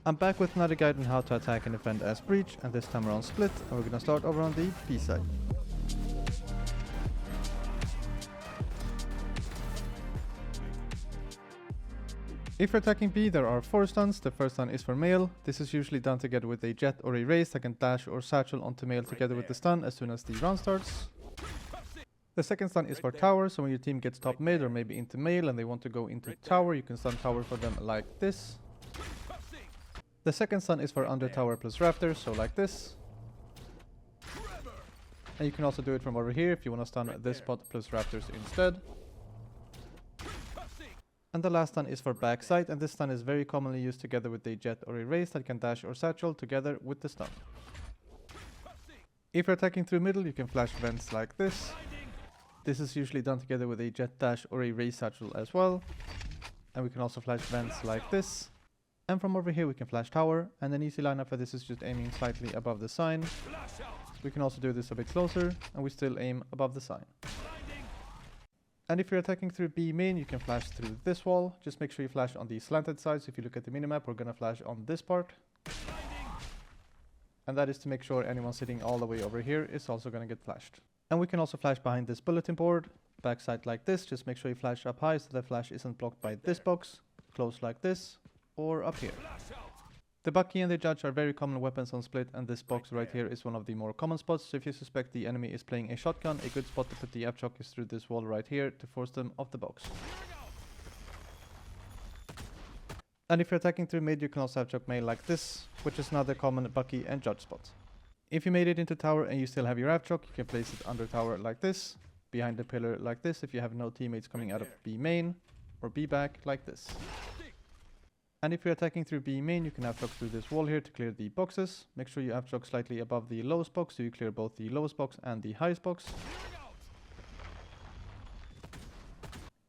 I'm back with another guide on how to attack and defend as Breach, and this time we're on Split, and we're gonna start over on the B side. If you're attacking B, there are 4 stuns. The first stun is for Mail. This is usually done together with a Jet or a Raze that can dash or satchel onto Mail together with the stun as soon as the round starts. The second stun is for Tower, so when your team gets top mid or maybe into Mail and they want to go into Tower, you can stun Tower for them like this. The second stun is for under Tower plus Rafters, so like this. And you can also do it from over here if you want to stun this spot plus Rafters instead. And the last stun is for backside, and this stun is very commonly used together with a Jet or a Raze that can dash or satchel together with the stun. If you're attacking through middle, you can flash vents like this. This is usually done together with a Jet dash or a Raze satchel as well. And we can also flash vents like this. And from over here we can flash tower, and an easy lineup for this is just aiming slightly above the sign. We can also do this a bit closer, and we still aim above the sign. And if you're attacking through B main, you can flash through this wall. Just make sure you flash on the slanted side. So if you look at the minimap, we're gonna flash on this part. And that is to make sure anyone sitting all the way over here is also gonna get flashed. And we can also flash behind this bulletin board, backside like this. Just make sure you flash up high so the flash isn't blocked by this box, close like this, or up here. The Bucky and the Judge are very common weapons on Split, and this box right here is one of the more common spots. So if you suspect the enemy is playing a shotgun, a good spot to put the F-Chock is through this wall right here to force them off the box. And if you're attacking through mid, you can also F-Chock mail like this, which is another common Bucky and Judge spot. If you made it into tower and you still have your F-Chock, you can place it under tower like this, behind the pillar like this if you have no teammates coming out of B main, or B back like this. And if you're attacking through B main, you can F-Chock through this wall here to clear the boxes. Make sure you F-Chock slightly above the lowest box so you clear both the lowest box and the highest box.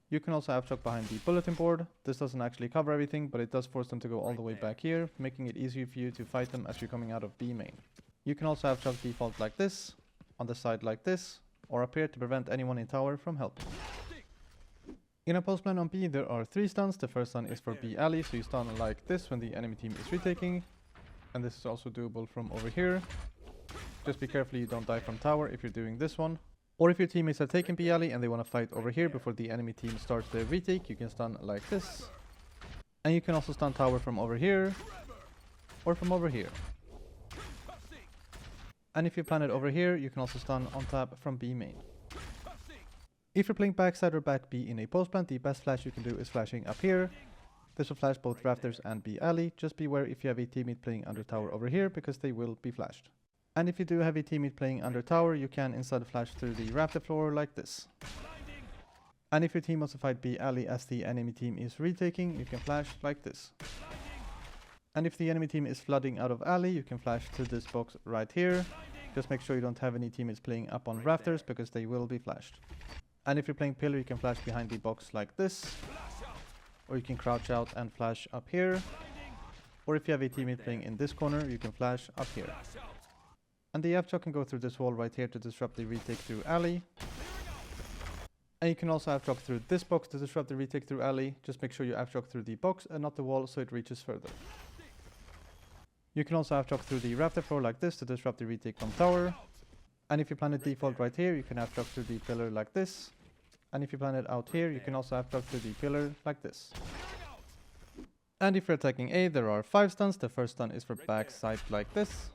You can also F-Chock behind the bulletin board. This doesn't actually cover everything, but it does force them to go all the way back here, making it easier for you to fight them as you're coming out of B main. You can also F-Chock default like this, on the side like this, or up here to prevent anyone in tower from helping. In a post plan on B, there are 3 stuns. The first stun is for B alley, so you stun like this when the enemy team is retaking. And this is also doable from over here. Just be careful you don't die from tower if you're doing this one. Or if your teammates are taking B alley and they want to fight over here before the enemy team starts their retake, you can stun like this. And you can also stun tower from over here, or from over here. And if you plan it over here, you can also stun on tap from B main. If you're playing backside or back B in a post plant, the best flash you can do is flashing up here. This will flash both Rafters and B alley. Just beware if you have a teammate playing under tower over here, because they will be flashed. And if you do have a teammate playing under tower, you can instead flash through the Rafter floor like this. And if your team wants to fight B alley as the enemy team is retaking, you can flash like this. And if the enemy team is flooding out of alley, you can flash to this box right here. Just make sure you don't have any teammates playing up on Rafters, because they will be flashed. And if you're playing pillar, you can flash behind the box like this. Or you can crouch out and flash up here. Or if you have a teammate playing in this corner, you can flash up here. And the F-Chock can go through this wall right here to disrupt the retake through alley. And you can also F-Chock through this box to disrupt the retake through alley. Just make sure you F-Chock through the box and not the wall so it reaches further. You can also F-Chock through the Rafter floor like this to disrupt the retake from tower. And if you plan it default right here, you can F-Chock through the pillar like this. And if you plan it out here, you can also F-Chock through the pillar like this. And if you're attacking A, there are 5 stuns. The first stun is for backside like this.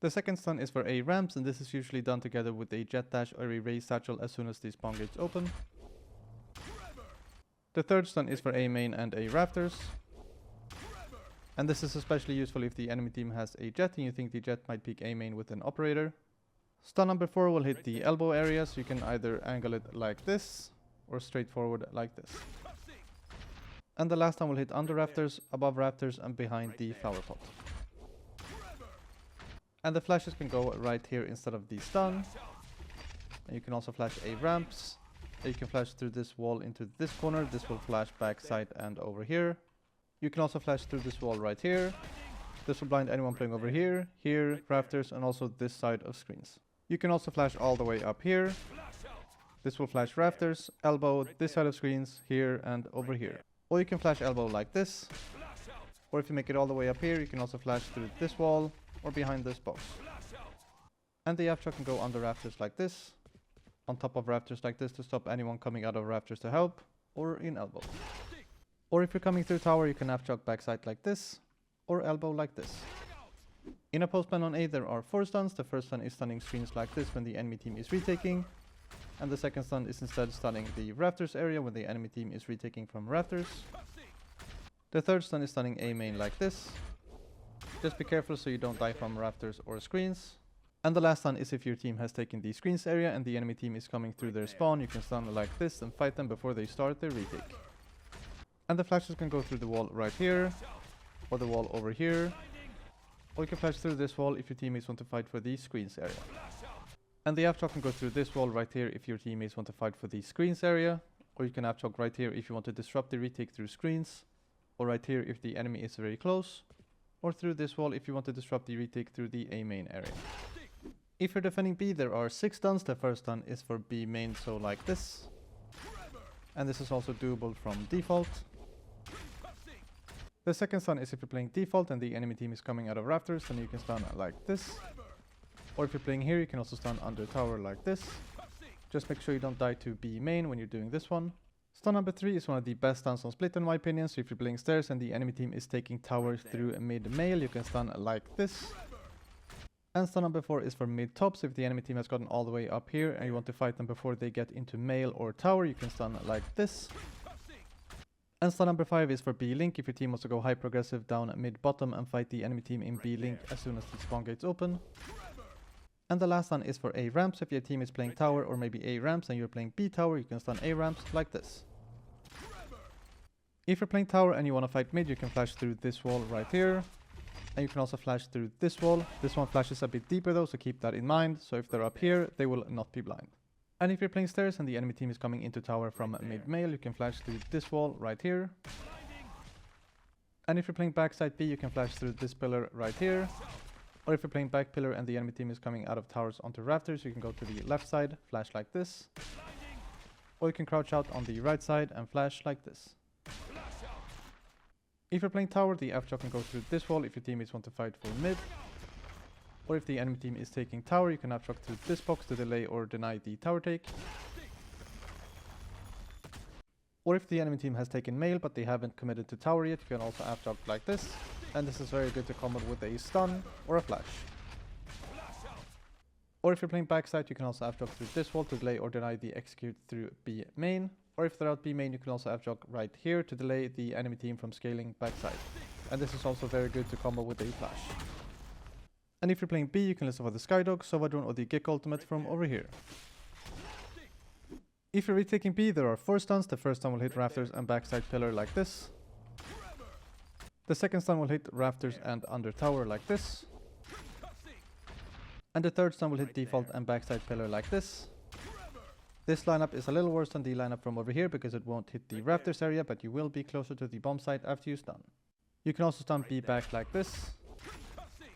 The second stun is for A ramps, and this is usually done together with a Jet dash or a Raze satchel as soon as the spawn gates open. The third stun is for A main and A Rafters. And this is especially useful if the enemy team has a Jet and you think the Jet might peek A main with an operator. Stun number 4 will hit the elbow area, so you can either angle it like this or straight forward like this. And the last one will hit under Rafters, above Rafters, and behind the flower pot. And the flashes can go right here instead of the stun. And you can also flash A ramps. You can flash through this wall into this corner. This will flash backside and over here. You can also flash through this wall right here. This will blind anyone playing over here, here, Rafters, and also this side of screens. You can also flash all the way up here. This will flash Rafters, elbow, this side of screens, here, and over here. Or you can flash elbow like this. Or if you make it all the way up here, you can also flash through this wall or behind this box. And the aftershock can go under rafters like this, on top of rafters like this to stop anyone coming out of rafters to help, or in elbow. Or if you're coming through tower, you can aftershock backside like this, or elbow like this. In a postman on A, there are 4 stuns. The first stun is stunning screens like this when the enemy team is retaking, and the second stun is instead stunning the rafters area when the enemy team is retaking from rafters. The third stun is stunning A main like this. Just be careful so you don't die from rafters or screens. And the last stun is if your team has taken the screens area and the enemy team is coming through their spawn, you can stun like this and fight them before they start their retake. And the flashes can go through the wall right here, or the wall over here, or you can flash through this wall if your teammates want to fight for the screens area. And the aftershock can go through this wall right here if your teammates want to fight for the screens area, or you can aftershock right here if you want to disrupt the retake through screens, or right here if the enemy is very close, or through this wall if you want to disrupt the retake through the A main area. If you're defending B, there are 6 stuns. The first stun is for B main, so like this. And this is also doable from default. The second stun is if you're playing default and the enemy team is coming out of rafters, then you can stun like this. Or if you're playing here, you can also stun under tower like this. Just make sure you don't die to B main when you're doing this one. Stun number 3 is one of the best stuns on split in my opinion, so if you're playing stairs and the enemy team is taking tower through mid-mail, you can stun like this. And stun number 4 is for mid-top, so if the enemy team has gotten all the way up here and you want to fight them before they get into mail or tower, you can stun like this. And stun number 5 is for B-link, if your team wants to go hyper-aggressive down mid-bottom and fight the enemy team in B-link as soon as the spawn gates open. And the last stun is for A-ramps, if your team is playing tower or maybe A-ramps and you're playing B-tower, you can stun A-ramps like this. If you're playing tower and you want to fight mid, you can flash through this wall right here. And you can also flash through this wall. This one flashes a bit deeper though, so keep that in mind. So if they're up here, they will not be blind. And if you're playing stairs and the enemy team is coming into tower from mid-mail, you can flash through this wall right here. And if you're playing backside B, you can flash through this pillar right here. Or if you're playing back pillar and the enemy team is coming out of towers onto rafters, you can go to the left side, flash like this. Or you can crouch out on the right side and flash like this. If you're playing tower, the aftershock can go through this wall if your teammates want to fight for mid. Or if the enemy team is taking tower, you can aftershock through this box to delay or deny the tower take. Or if the enemy team has taken mail but they haven't committed to tower yet, you can also aftershock like this. And this is very good to combo with a stun or a flash. Or if you're playing backside, you can also aftershock through this wall to delay or deny the execute through B main. Or if they're out B main, you can also aftershock right here to delay the enemy team from scaling backside. And this is also very good to combo with a flash. And if you're playing B, you can listen for the Skydog, Sova Drone or the Gek ultimate from over here. If you're retaking B, there are 4 stuns. The first stun will hit rafters and backside pillar like this. The second stun will hit rafters and under tower like this. And the third stun will hit default and backside pillar like this. This lineup is a little worse than the lineup from over here because it won't hit the rafters area, but you will be closer to the bomb site after you stun. You can also stun B back like this.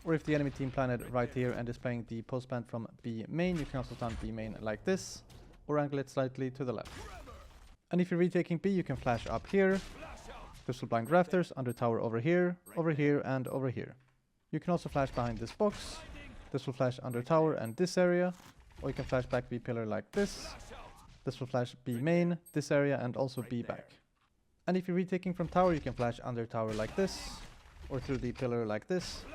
Or if the enemy team planted right here and is playing the postman from B main, you can also stun B main like this. Or angle it slightly to the left. And if you're retaking B, you can flash up here. This will blind rafters, under tower over here, and over here. You can also flash behind this box. This will flash under tower and this area. Or you can flash back B pillar like this. This will flash B main, this area, and also B back. And if you're retaking from tower, you can flash under tower like this. Or through the pillar like this.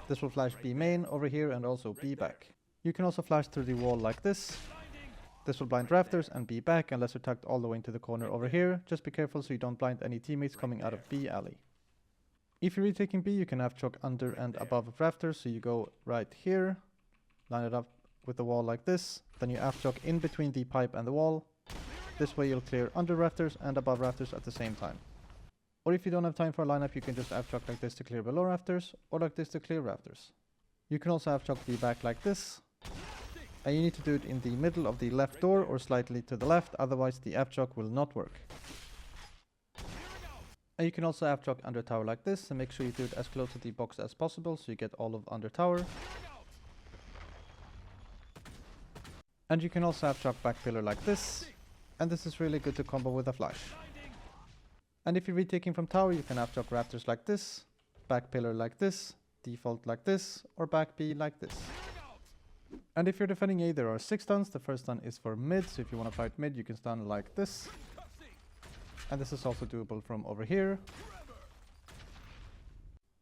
This will flash B main over here and also B back. You can also flash through the wall like this. This will blind rafters and B back unless you're tucked all the way into the corner over here. Just be careful so you don't blind any teammates coming out of B alley. If you're retaking B, you can aftershock under and above rafters. So you go right here, line it up with the wall like this. Then you aftershock in between the pipe and the wall. This way you'll clear under rafters and above rafters at the same time. Or if you don't have time for a lineup, you can just aftershock like this to clear below rafters, or like this to clear rafters. You can also aftershock B back like this. And you need to do it in the middle of the left door or slightly to the left, otherwise the aftershock will not work. And you can also aftershock under tower like this, and make sure you do it as close to the box as possible so you get all of under tower. And you can also aftershock back pillar like this, and this is really good to combo with a flash. And if you're retaking from tower, you can aftershock rafters like this, back pillar like this, default like this, or back B like this. And if you're defending A, there are 6 stuns. The first stun is for mid, so if you want to fight mid, you can stun like this. And this is also doable from over here.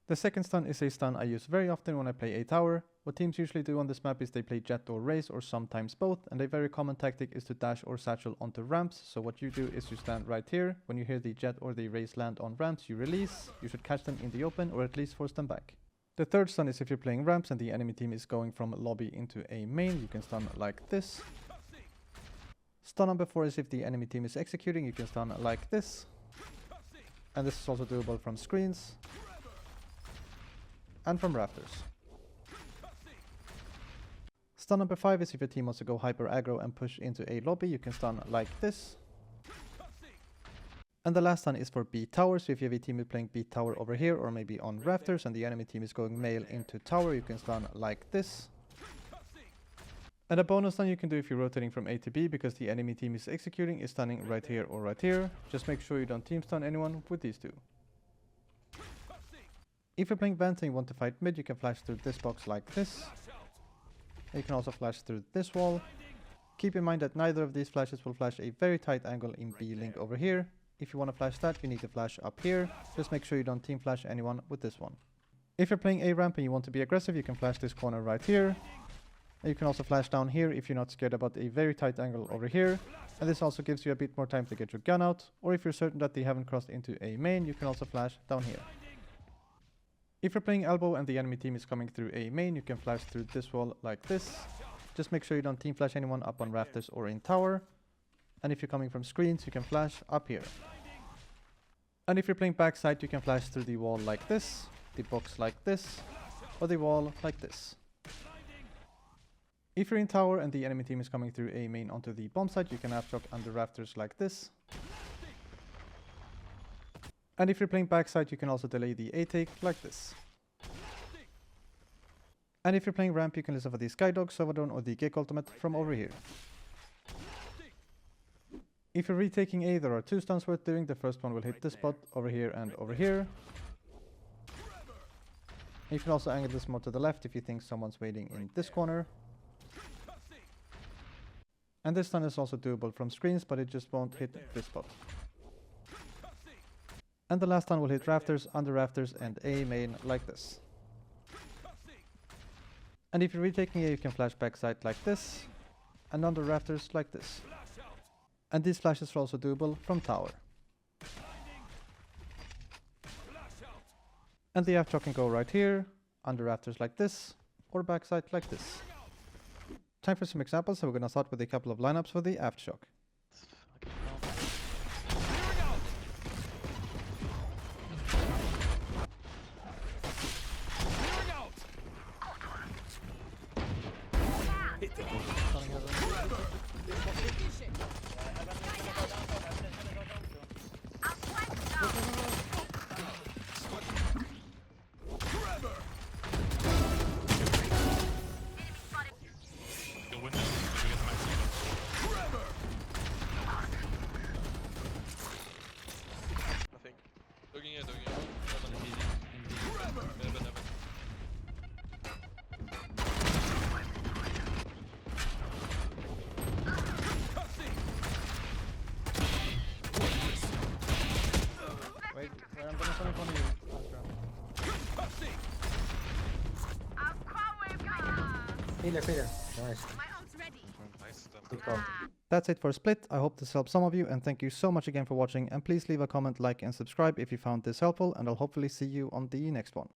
The second stun is a stun I use very often when I play a tower. What teams usually do on this map is they play Jet or Raze or sometimes both, and a very common tactic is to dash or satchel onto ramps. So what you do is you stand right here. When you hear the Jet or the Raze land on ramps, you release. You should catch them in the open or at least force them back. The third stun is if you're playing ramps and the enemy team is going from lobby into a main, you can stun like this. Stun number 4 is if the enemy team is executing, you can stun like this. And this is also doable from screens and from rafters. Stun number 5 is if your team wants to go hyper aggro and push into a lobby, you can stun like this. And the last stun is for B tower, so if you have a team playing B tower over here or maybe on rafters and the enemy team is going male into tower, you can stun like this. And a bonus stun you can do if you're rotating from A to B because the enemy team is executing is stunning right here or right here. Just make sure you don't team stun anyone with these two. If you're playing Vent and you want to fight mid, you can flash through this box like this. You can also flash through this wall. Keep in mind that neither of these flashes will flash a very tight angle in B link over here. If you want to flash that, you need to flash up here. Just make sure you don't team flash anyone with this one. If you're playing A ramp and you want to be aggressive, you can flash this corner right here. And you can also flash down here if you're not scared about a very tight angle over here. And this also gives you a bit more time to get your gun out. Or if you're certain that they haven't crossed into a main, you can also flash down here. If you're playing elbow and the enemy team is coming through a main, you can flash through this wall like this. Just make sure you don't team flash anyone up on rafters or in tower. And if you're coming from screens, you can flash up here. And if you're playing backside, you can flash through the wall like this, the box like this, or the wall like this. If you're in tower and the enemy team is coming through a main onto the bomb site, you can aftershock under rafters like this. And if you're playing backside, you can also delay the A-take like this. And if you're playing ramp, you can listen for the Skydog, Sovadon or the Gek ultimate from over here. If you're retaking A, there are 2 stuns worth doing. The first one will hit this spot over here and over here. You can also angle this more to the left if you think someone's waiting in this corner. And this stun is also doable from screens, but it just won't hit this spot. And the last stun will hit rafters, under rafters, and A main like this. And if you're retaking A, you can flash backside like this, and under rafters like this. And these flashes are also doable from tower. And the aftershock can go right here, under rafters like this, or backside like this. Time for some examples, so we're gonna start with a couple of lineups for the aftershock. Wait, I'm gonna come in front of you. Healer. Nice. Good call. That's it for Split. I hope this helped some of you, and thank you so much again for watching. And please leave a comment, like, and subscribe if you found this helpful, and I'll hopefully see you on the next one.